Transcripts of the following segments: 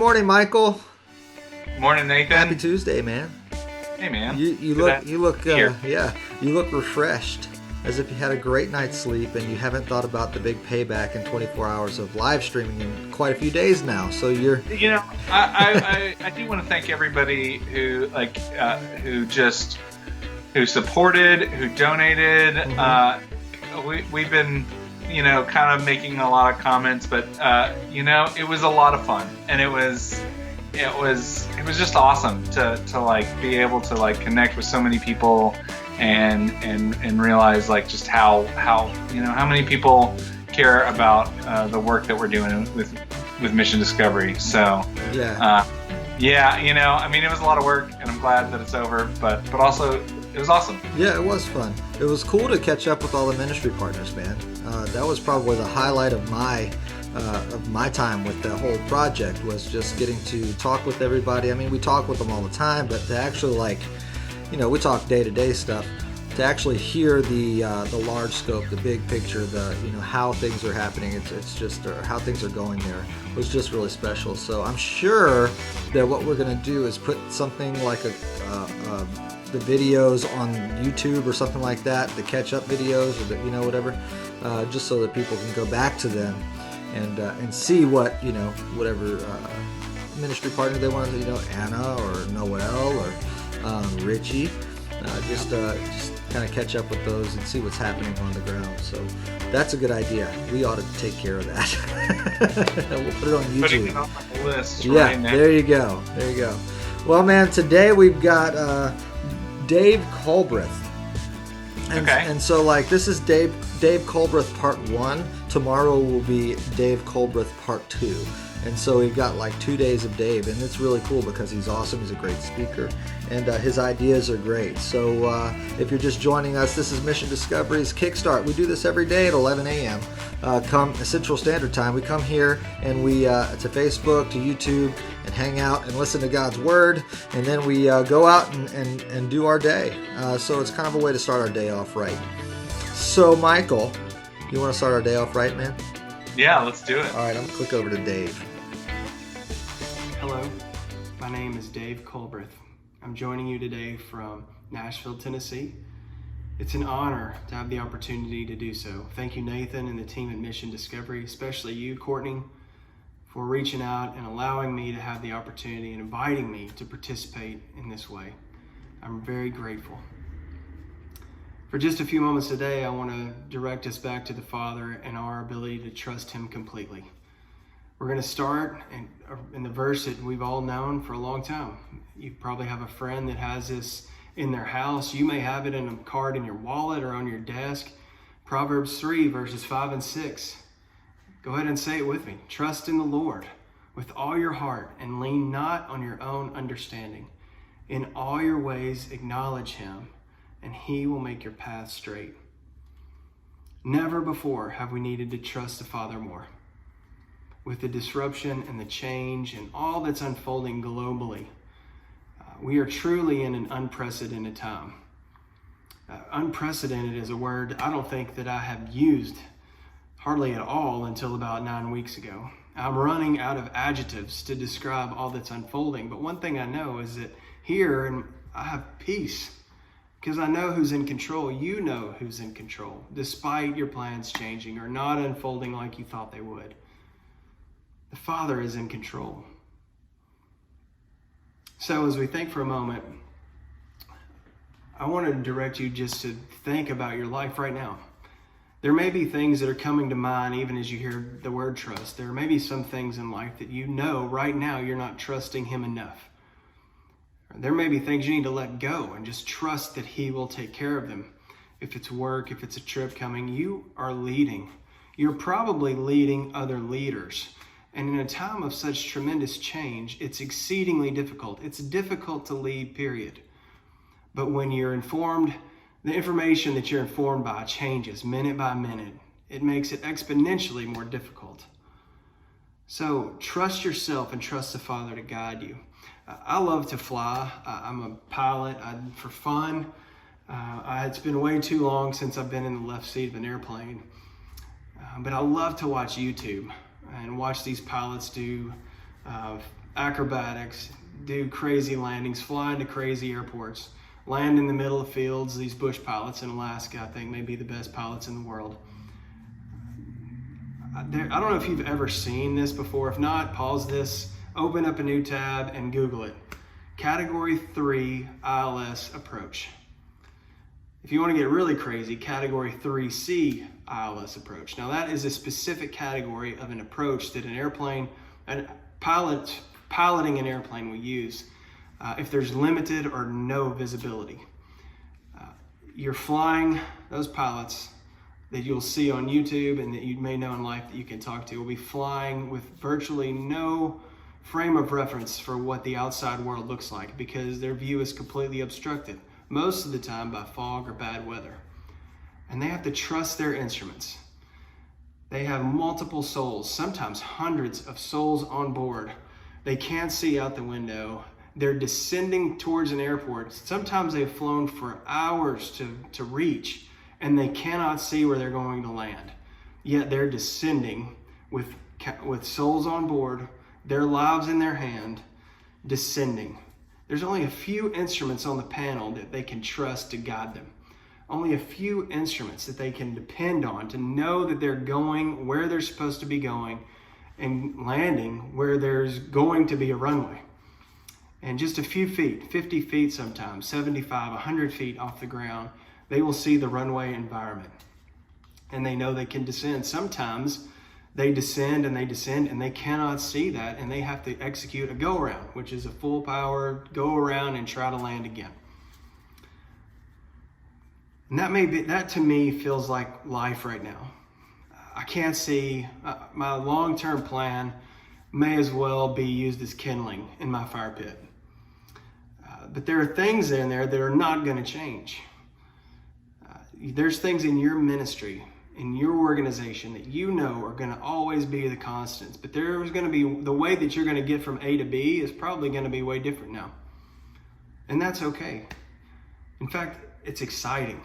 morning, Michael. Morning, Nathan. Happy Tuesday, man. Hey, man. You look refreshed, as if you had a great night's sleep and you haven't thought about the big payback in 24 hours of live streaming in quite a few days now. So you're, I do want to thank everybody who supported, who donated. We've been, kind of making a lot of comments, but it was a lot of fun, and it was just awesome to be able to connect with so many people and realize just how many people care about the work that we're doing with Mission Discovery. So it was a lot of work, and I'm glad that it's over, but also it was awesome. Yeah, it was fun. It was cool to catch up with all the ministry partners, man. That was probably the highlight of my time with the whole project, was just getting to talk with everybody. I mean, we talk with them all the time, but to actually we talk day-to-day stuff. To actually hear the large scope, the big picture, how things are happening, it's just how things are going there, was just really special. So I'm sure that what we're going to do is put something like the videos on YouTube or something like that, the catch-up videos, or whatever, just so that people can go back to them and see what whatever ministry partner they want to, Anna or Noel or Richie, just kind of catch up with those and see what's happening on the ground. So that's a good idea. We ought to take care of that. We'll put it on YouTube. Putting it on the list. Yeah, there you go. Well, man, today we've got Dave Culbreath. And so this is Dave Culbreath part 1. Tomorrow will be Dave Culbreath part 2. And so we've got 2 days of Dave, and it's really cool because he's awesome. He's a great speaker, and his ideas are great. So if you're just joining us, this is Mission Discovery's Kickstart. We do this every day at 11 a.m. Come Central Standard Time. We come here and we to Facebook, to YouTube, and hang out and listen to God's Word, and then we go out and do our day. So it's kind of a way to start our day off right. So Michael, you want to start our day off right, man? Yeah, let's do it. All right, I'm going to click over to Dave. Hello, my name is Dave Culbreath. I'm joining you today from Nashville, Tennessee. It's an honor to have the opportunity to do so. Thank you, Nathan, and the team at Mission Discovery, especially you, Courtney, for reaching out and allowing me to have the opportunity and inviting me to participate in this way. I'm very grateful. For just a few moments today, I want to direct us back to the Father and our ability to trust Him completely. We're going to start in the verse that we've all known for a long time. You probably have a friend that has this in their house. You may have it in a card in your wallet or on your desk. Proverbs 3, verses 5 and 6. Go ahead and say it with me. Trust in the Lord with all your heart and lean not on your own understanding. In all your ways acknowledge Him, and He will make your path straight. Never before have we needed to trust the Father more. With the disruption and the change and all that's unfolding globally, we are truly in an unprecedented time. Unprecedented is a word I don't think that I have used hardly at all until about 9 weeks ago. I'm running out of adjectives to describe all that's unfolding, but one thing I know is that here I have peace because I know who's in control. You know who's in control, despite your plans changing or not unfolding like you thought they would. The Father is in control. So as we think for a moment, I want to direct you just to think about your life right now. There may be things that are coming to mind even as you hear the word trust. There may be some things in life that you know right now you're not trusting Him enough. There may be things you need to let go and just trust that He will take care of them. If it's work, if it's a trip coming, you are leading. You're probably leading other leaders. And in a time of such tremendous change, it's exceedingly difficult. It's difficult to lead, period. But when you're informed, the information that you're informed by changes minute by minute. It makes it exponentially more difficult. So trust yourself and trust the Father to guide you. I love to fly. I'm a pilot for fun. It's been way too long since I've been in the left seat of an airplane. But I love to watch YouTube and watch these pilots do acrobatics, do crazy landings, fly into crazy airports, land in the middle of fields. These bush pilots in Alaska, I think, may be the best pilots in the world. I don't know if you've ever seen this before. If not, pause this, open up a new tab, and Google it. Category 3 ILS approach. If you want to get really crazy, Category 3C ILS approach. Now that is a specific category of an approach that a piloting an airplane will use if there's limited or no visibility. You're flying, those pilots that you'll see on YouTube and that you may know in life that you can talk to will be flying with virtually no frame of reference for what the outside world looks like, because their view is completely obstructed, most of the time by fog or bad weather. And they have to trust their instruments. They have multiple souls, sometimes hundreds of souls on board. They can't see out the window. They're descending towards an airport. Sometimes they've flown for hours to reach, and they cannot see where they're going to land. Yet they're descending with souls on board, their lives in their hand, descending. There's only a few instruments on the panel that they can trust to guide them. Only a few instruments that they can depend on to know that they're going where they're supposed to be going and landing where there's going to be a runway. And just a few feet, 50 feet sometimes, 75, 100 feet off the ground, they will see the runway environment. And they know they can descend. Sometimes they descend and they cannot see that, and they have to execute a go-around, which is a full power go-around and try to land again. And that to me feels like life right now. I can't see, my long-term plan may as well be used as kindling in my fire pit. But there are things in there that are not going to change. There's things in your ministry, in your organization, that you know are going to always be the constants. But there's going to be, the way that you're going to get from A to B is probably going to be way different now. And that's okay. In fact, it's exciting,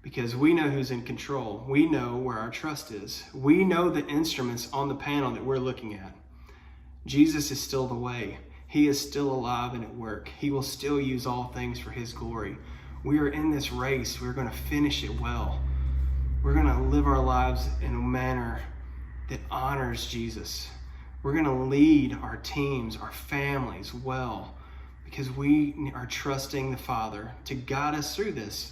because we know who's in control. We know where our trust is. We know the instruments on the panel that we're looking at. Jesus is still the way. He is still alive and at work. He will still use all things for his glory. We are in this race. We're going to finish it well. We're going to live our lives in a manner that honors Jesus. We're going to lead our teams, our families well, because we are trusting the Father to guide us through this.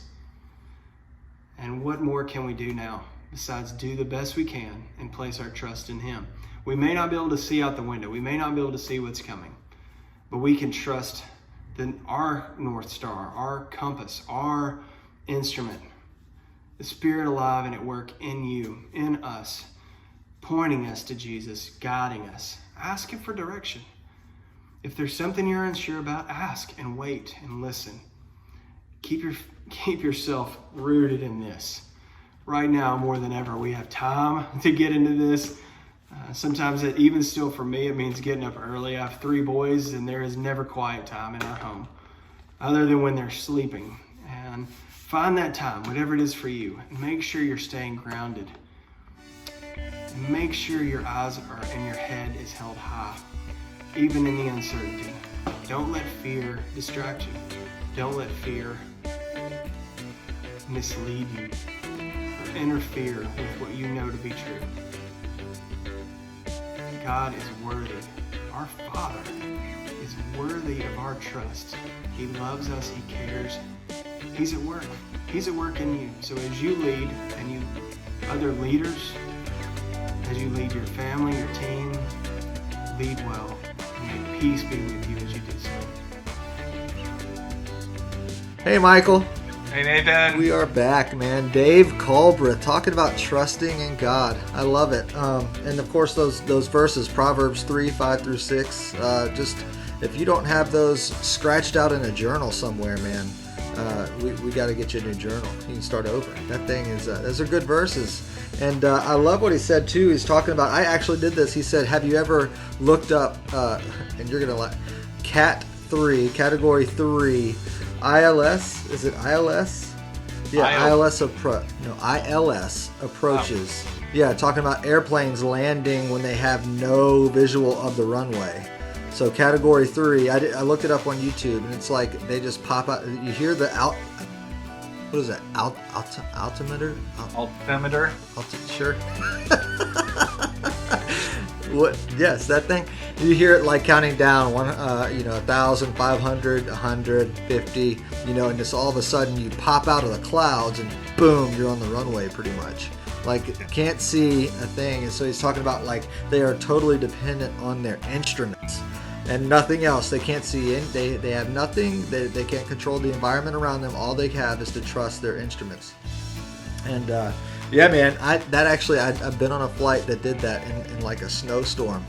And what more can we do now besides do the best we can and place our trust in him? We may not be able to see out the window. We may not be able to see what's coming, but we can trust our North Star, our compass, our instrument, the Spirit alive and at work in you, in us, pointing us to Jesus, guiding us. Ask him for direction. If there's something you're unsure about, ask and wait and listen. Keep yourself rooted in this. Right now, more than ever, we have time to get into this. Sometimes, even still for me, it means getting up early. I have 3 boys, and there is never quiet time in our home, other than when they're sleeping. And find that time, whatever it is for you, and make sure you're staying grounded. And make sure your eyes are and your head is held high, even in the uncertainty. Don't let fear distract you. Don't let fear mislead you or interfere with what you know to be true. God is worthy. Our Father is worthy of our trust. He loves us. He cares. He's at work. He's at work in you. So as you lead, and you other leaders, as you lead your family, your team, lead well, and may peace be with you as you do so. Hey, Michael. Hey, Nathan. We are back, man. Dave Culbreath talking about trusting in God. I love it. And of course, those verses, Proverbs 3:5-6. Just if you don't have those scratched out in a journal somewhere, man, we got to get you a new journal. You can start over. That thing is, those are good verses. And I love what he said too. He's talking about, I actually did this. He said, have you ever looked up, and you're going to like, Category 3, ILS, is it ILS? Yeah, ILS approaches. Oh. Yeah, talking about airplanes landing when they have no visual of the runway. So category 3, I looked it up on YouTube, and it's like they just pop out. You hear the what is that? Altimeter? Altimeter. Sure. What? Yes, that thing. You hear it like counting down 1,000, 500, 150. And just all of a sudden you pop out of the clouds and boom, you're on the runway pretty much. Like can't see a thing. And so he's talking about like they are totally dependent on their instruments and nothing else. They can't see they have nothing. They can't control the environment around them. All they have is to trust their instruments. And yeah, man, I've been on a flight that did that in like a snowstorm.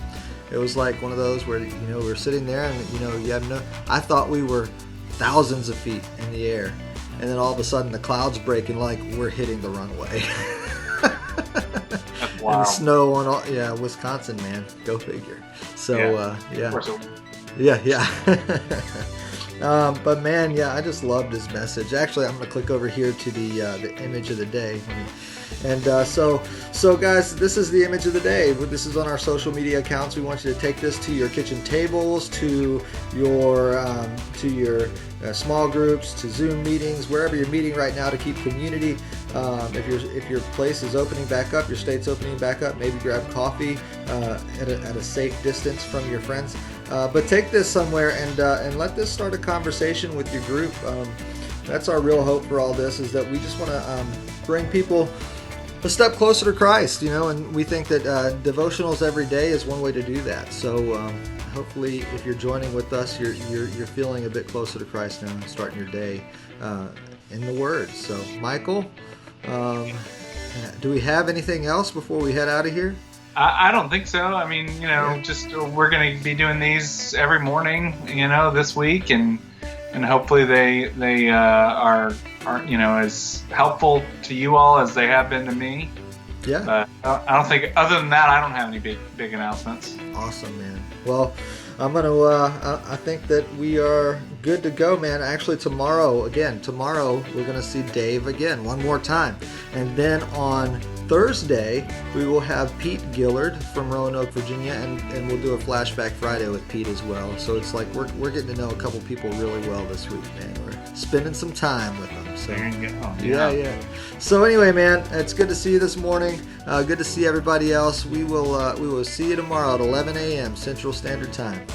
It was like one of those where we're sitting there and I thought we were thousands of feet in the air, and then all of a sudden the clouds break and like we're hitting the runway. Wow. And snow on all, Wisconsin, man, go figure. So yeah. But man, I just loved his message. Actually, I'm gonna click over here to the image of the day. And so guys, this is the image of the day. This is on our social media accounts. We want you to take this to your kitchen tables, to your small groups, to Zoom meetings, wherever you're meeting right now to keep community. If your place is opening back up, your state's opening back up, maybe grab coffee at a safe distance from your friends. But take this somewhere and let this start a conversation with your group. That's our real hope for all this, is that we just want to bring people a step closer to Christ, and we think that devotionals every day is one way to do that. So hopefully, if you're joining with us, you're feeling a bit closer to Christ now and starting your day in the Word. So, Michael, do we have anything else before we head out of here? I don't think so. I mean, just we're going to be doing these every morning, this week, and hopefully they are as helpful to you all as they have been to me. Yeah. I don't think, other than that, I don't have any big announcements. Awesome, man. Well, I think that we are good to go, man. Actually, tomorrow we're going to see Dave again one more time. And then on Thursday, we will have Pete Gillard from Roanoke, Virginia, and we'll do a Flashback Friday with Pete as well. So it's like we're getting to know a couple people really well this week, man. We're spending some time with them. So there you go. Yeah. So anyway, man, it's good to see you this morning. Good to see everybody else. We will see you tomorrow at 11 a.m. Central Standard Time.